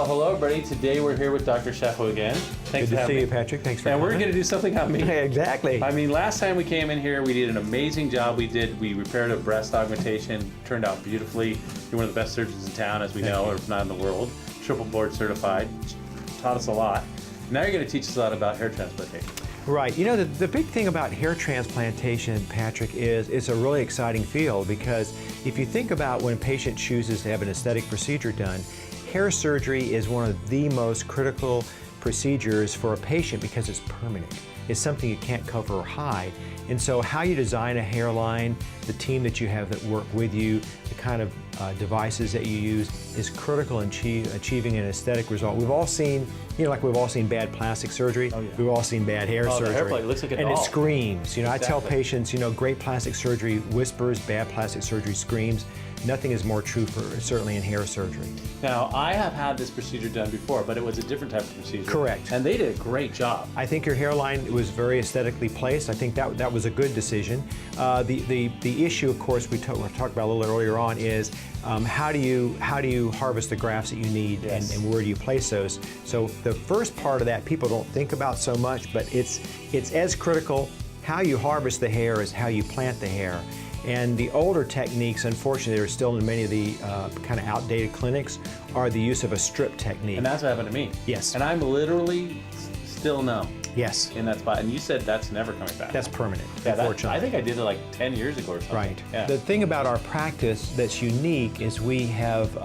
Well, hello everybody. Today we're here with Dr. Shefo again. Thanks Good for to see having you, me. Patrick. Thanks for And coming. we're going to do something on me. Exactly. I mean, last time we came in here, we did an amazing job. We repaired a breast augmentation. Turned out beautifully. You're one of the best surgeons in town, as we know, or if not in the world. Triple board certified. Taught us a lot. Now you're going to teach us a lot about hair transplantation. Right. You know, the big thing about hair transplantation, Patrick, is it's a really exciting field because if you think about when a patient chooses to have an aesthetic procedure done, hair surgery is one of the most critical procedures for a patient because it's permanent. It's something you can't cover or hide. And so how you design a hairline, the team that you have that work with you, the kind of devices that you use is critical in achieving an aesthetic result. We've all seen, like we've all seen bad plastic surgery. Oh, yeah. We've all seen bad hair surgery. The hair plate looks like a doll. And it screams. Exactly. I tell patients, great plastic surgery whispers, bad plastic surgery screams. Nothing is more true certainly in hair surgery. Now, I have had this procedure done before, but it was a different type of procedure. Correct. And they did a great job. I think your hairline was very aesthetically placed. I think that was a good decision. The issue, of course, we talked about a little earlier on is how do you harvest the grafts that you need, yes, and where do you place those? So the first part of that people don't think about so much, but it's as critical. How you harvest the hair is how you plant the hair. And the older techniques, unfortunately, that are still in many of the kind of outdated clinics, are the use of a strip technique. And that's what happened to me. Yes. And I'm literally still numb. Yes. In that spot. And you said that's never coming back. That's permanent, yeah, unfortunately. I think I did it like 10 years ago or something. Right. Yeah. The thing about our practice that's unique is we have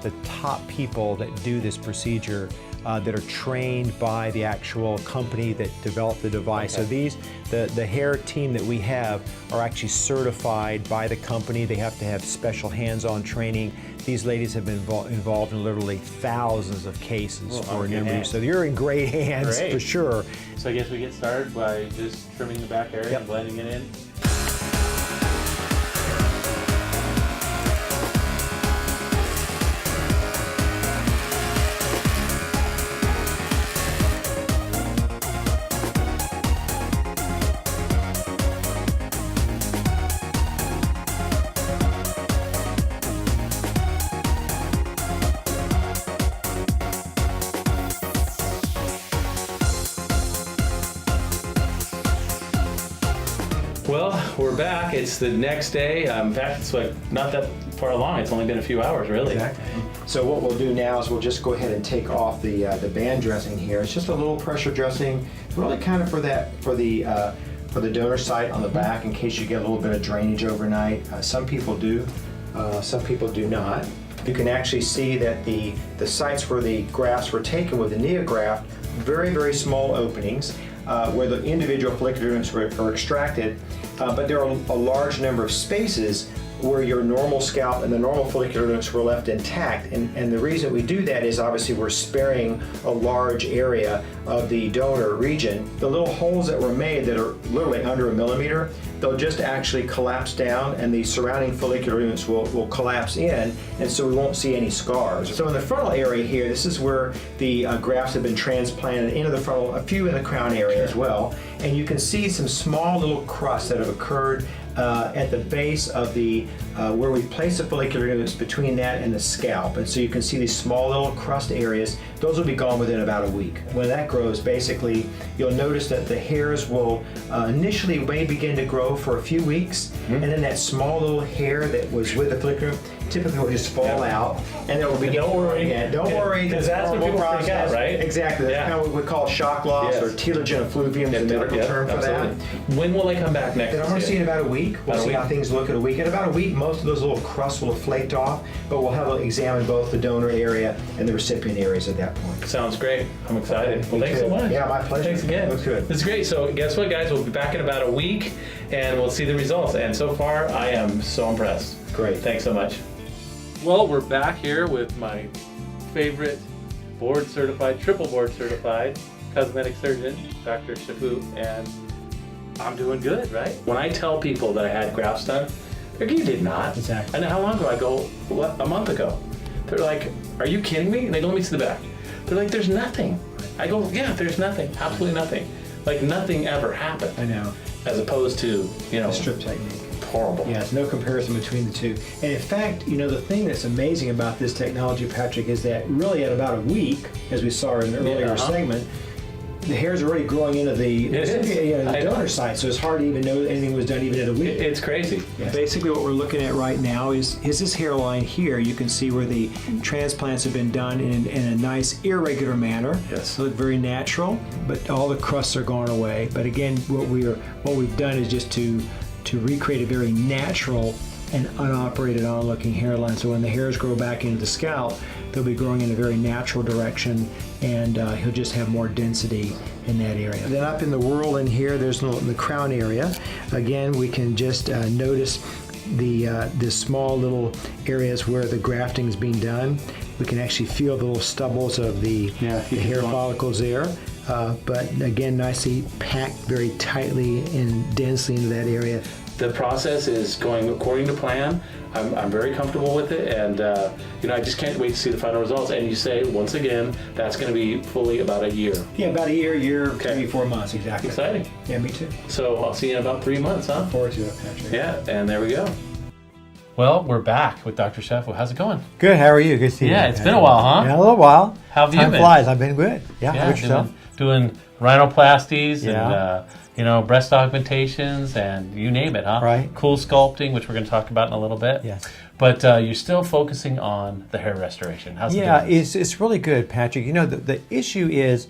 the top people that do this procedure that are trained by the actual company that developed the device. Okay. So the hair team that we have are actually certified by the company. They have to have special hands-on training. These ladies have been involved in literally thousands of cases for a number of years. So you're in great hands for sure. So I guess we get started by just trimming the back area and blending it in. Well, we're back. It's the next day. In fact, it's like not that far along. It's only been a few hours, really. Exactly. So what we'll do now is we'll just go ahead and take off the band dressing here. It's just a little pressure dressing, really kind of for the donor site on the back in case you get a little bit of drainage overnight. Some people do, some people do not. You can actually see that the sites where the grafts were taken with the NeoGraft, very, very small openings. Where the individual follicular units are extracted, but there are a large number of spaces where your normal scalp and the normal follicular units were left intact. And the reason we do that is obviously we're sparing a large area of the donor region. The little holes that were made that are literally under a millimeter, they'll just actually collapse down and the surrounding follicular units will collapse in, and so we won't see any scars. So in the frontal area here, this is where the grafts have been transplanted into the frontal, a few in the crown area as well, and you can see some small little crusts that have occurred at the base of the where we place the follicular units between that and the scalp, and so you can see these small little crust areas. Those will be gone within about a week. When that grows, basically you'll notice that the hairs will initially may begin to grow for a few weeks, and then that small little hair that was with the follicular typically will just fall out, and it will begin. Don't worry. Don't worry. Because that's what people freak out, right? Exactly. That's kind of what we call shock loss or telogen effluvium is the medical term for that. When will they come back next? Then I'm going to see in about a week. We'll see how things look in a week. In about a week, most of those little crusts will have flaked off, but we'll have to examine both the donor area and the recipient areas at that point. Sounds great. I'm excited. Well, thanks so much. Yeah, my pleasure. Thanks again. Looks good. It's great. So guess what, guys? We'll be back in about a week, and we'll see the results. And so far, I am so impressed. Great. Thanks so much. Well, we're back here with my favorite triple board certified cosmetic surgeon, Dr. Shefo, and I'm doing good, right? When I tell people that I had grafts done, they're like, you did not. Exactly. And how long ago? I go, what, a month ago. They're like, are you kidding me? And they go, let me see the back. They're like, there's nothing. I go, yeah, there's nothing, absolutely nothing. Like nothing ever happened. I know. as opposed to, The strip technique. horrible. Yeah, it's no comparison between the two. And in fact, the thing that's amazing about this technology, Patrick, is that really at about a week, as we saw in an earlier segment, the hair's already growing into the donor site, so it's hard to even know that anything was done even at a week. It's crazy. Yeah. Basically what we're looking at right now is this hairline here. You can see where the transplants have been done in a nice irregular manner. Yes. So look very natural, but all the crusts are going away. But again, what we've done is just to recreate a very natural and unoperated on looking hairline. So when the hairs grow back into the scalp, they'll be growing in a very natural direction, and he'll just have more density in that area. Then up in the whorl in here, there's the crown area. Again, we can just notice the small little areas where the grafting is being done. We can actually feel the little stubbles of the hair follicles there. But again, nicely packed very tightly and densely into that area. The process is going according to plan. I'm very comfortable with it, and I just can't wait to see the final results. And you say, once again, that's going to be fully about a year. Yeah, about a year, 3 4 months, exactly. Exciting. Yeah, me too. So I'll see you in about 3 months, huh? Forward to it, Patrick. Yeah, and there we go. Well, we're back with Dr. Sheffield. How's it going? Good. How are you? Good to see you. Yeah, it's been a while, huh? Yeah, a little while. How have you Time been? flies. I've been good. Yeah. How about yourself? Doing rhinoplasties Yeah. and breast augmentations and you name it, huh? Right. Cool sculpting, which we're going to talk about in a little bit. Yes. But you're still focusing on the hair restoration. How's it Yeah, doing? it's really good, Patrick. The issue is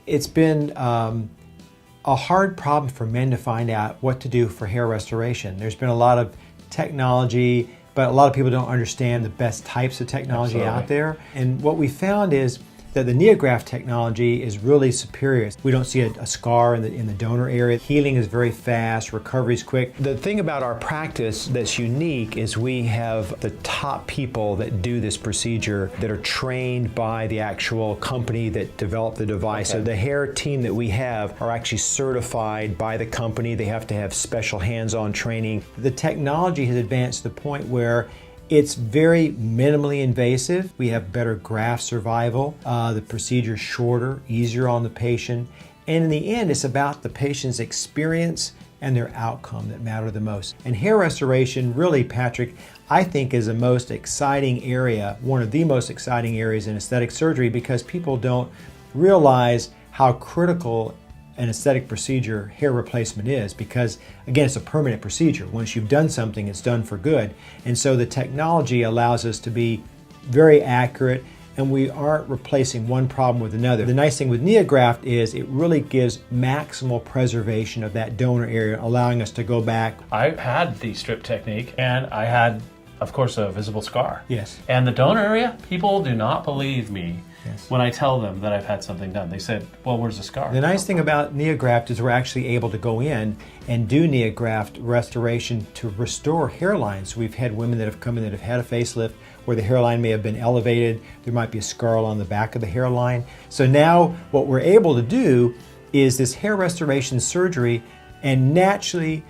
it's been a hard problem for men to find out what to do for hair restoration. There's been a lot of technology, but a lot of people don't understand the best types of technology out there. And what we found is that the NeoGraft technology is really superior. We don't see a scar in the donor area. Healing is very fast, recovery is quick. The thing about our practice that's unique is we have the top people that do this procedure that are trained by the actual company that developed the device. So the hair team that we have are actually certified by the company. They have to have special hands-on training. The technology has advanced to the point where it's very minimally invasive. We have better graft survival. The procedure is shorter, easier on the patient. And in the end, it's about the patient's experience and their outcome that matter the most. And hair restoration, really, Patrick, I think is the most exciting area, one of the most exciting areas in aesthetic surgery, because people don't realize how critical an aesthetic procedure hair replacement is, because again, it's a permanent procedure. Once you've done something, it's done for good. And so the technology allows us to be very accurate, and we aren't replacing one problem with another. The nice thing with NeoGraft is it really gives maximal preservation of that donor area, allowing us to go back. I had the strip technique, and I had, of course, a visible scar. Yes. And the donor area, people do not believe me Yes. when I tell them that I've had something done. They said, well, where's the scar? The nice thing about NeoGraft is we're actually able to go in and do NeoGraft restoration to restore hairlines. We've had women that have come in that have had a facelift where the hairline may have been elevated. There might be a scar on the back of the hairline. So now what we're able to do is this hair restoration surgery and naturally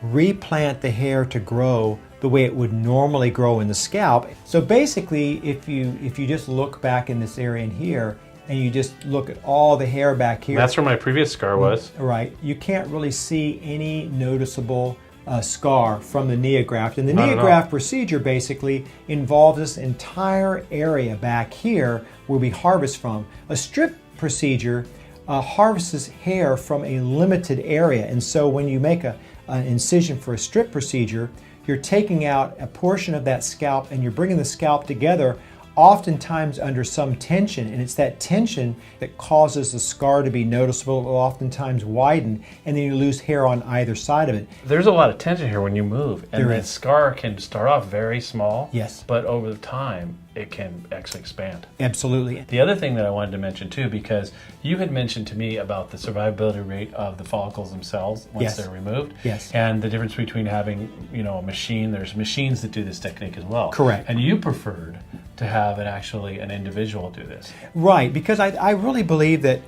replant the hair to grow the way it would normally grow in the scalp. So basically, if you just look back in this area in here, and you just look at all the hair back here. That's where my previous scar was. Right. You can't really see any noticeable scar from the NeoGraft. And the Not at all. NeoGraft procedure basically involves this entire area back here where we harvest from. A strip procedure harvests hair from a limited area. And so when you make an incision for a strip procedure, you're taking out a portion of that scalp and you're bringing the scalp together, oftentimes under some tension, and it's that tension that causes the scar to be noticeable. It will oftentimes widen, and then you lose hair on either side of it. There's a lot of tension here when you move, and There the is. scar can start off very small, Yes. but over time it can actually expand. Absolutely. The other thing that I wanted to mention too, because you had mentioned to me about the survivability rate of the follicles themselves once Yes. they're removed, Yes. and the difference between having a machine. There's machines that do this technique as well. Correct. And you preferred to have an individual do this. Right, because I really believe that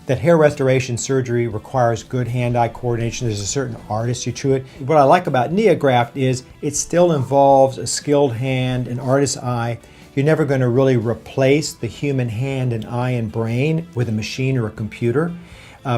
that hair restoration surgery requires good hand-eye coordination. There's a certain artistry to it. What I like about NeoGraft is it still involves a skilled hand, an artist's eye. You're never going to really replace the human hand and eye and brain with a machine or a computer.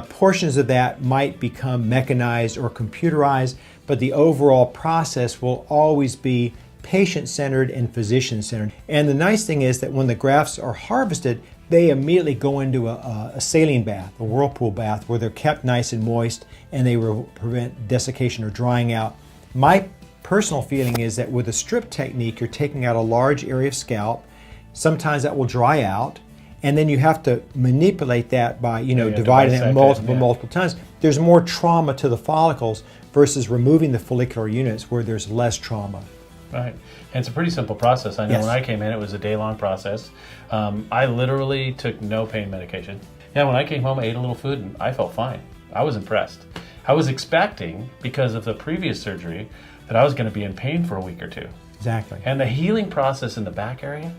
Portions of that might become mechanized or computerized, but the overall process will always be patient-centered and physician-centered. And the nice thing is that when the grafts are harvested, they immediately go into a saline bath, a whirlpool bath, where they're kept nice and moist and they will prevent desiccation or drying out. My personal feeling is that with a strip technique, you're taking out a large area of scalp. Sometimes that will dry out, and then you have to manipulate that by, dividing it multiple times. There's more trauma to the follicles versus removing the follicular units where there's less trauma. Right. And it's a pretty simple process. I know when I came in, it was a day-long process. I literally took no pain medication. Yeah, when I came home, I ate a little food, and I felt fine. I was impressed. I was expecting, because of the previous surgery, that I was going to be in pain for a week or two. Exactly. And the healing process in the back area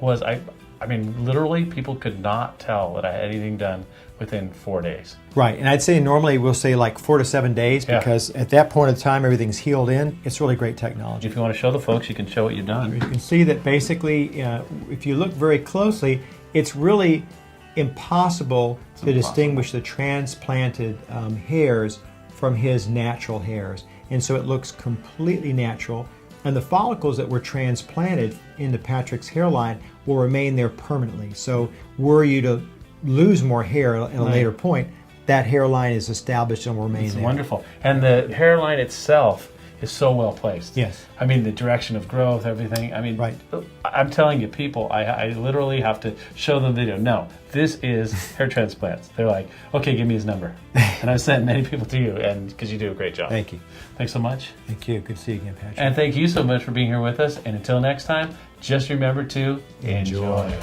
was, I mean, literally, people could not tell that I had anything done within 4 days. Right, and I'd say normally we'll say like 4 to 7 days, because at that point in time, everything's healed in. It's really great technology. If you want to show the folks, you can show what you've done. You can see that basically, if you look very closely, it's really impossible to distinguish the transplanted hairs from his natural hairs. And so it looks completely natural. And the follicles that were transplanted into Patrick's hairline will remain there permanently. So were you to lose more hair at a later point, that hairline is established and will remain there. It's wonderful. And the hairline itself is so well placed. Yes. I mean, the direction of growth, everything. I mean, right. I'm telling you, people, I literally have to show them video. No, this is hair transplants. They're like, okay, give me his number. And I've sent many people to you, and because you do a great job. Thank you. Thanks so much. Thank you. Good to see you again, Patrick. And thank you so much for being here with us. And until next time, just remember to enjoy.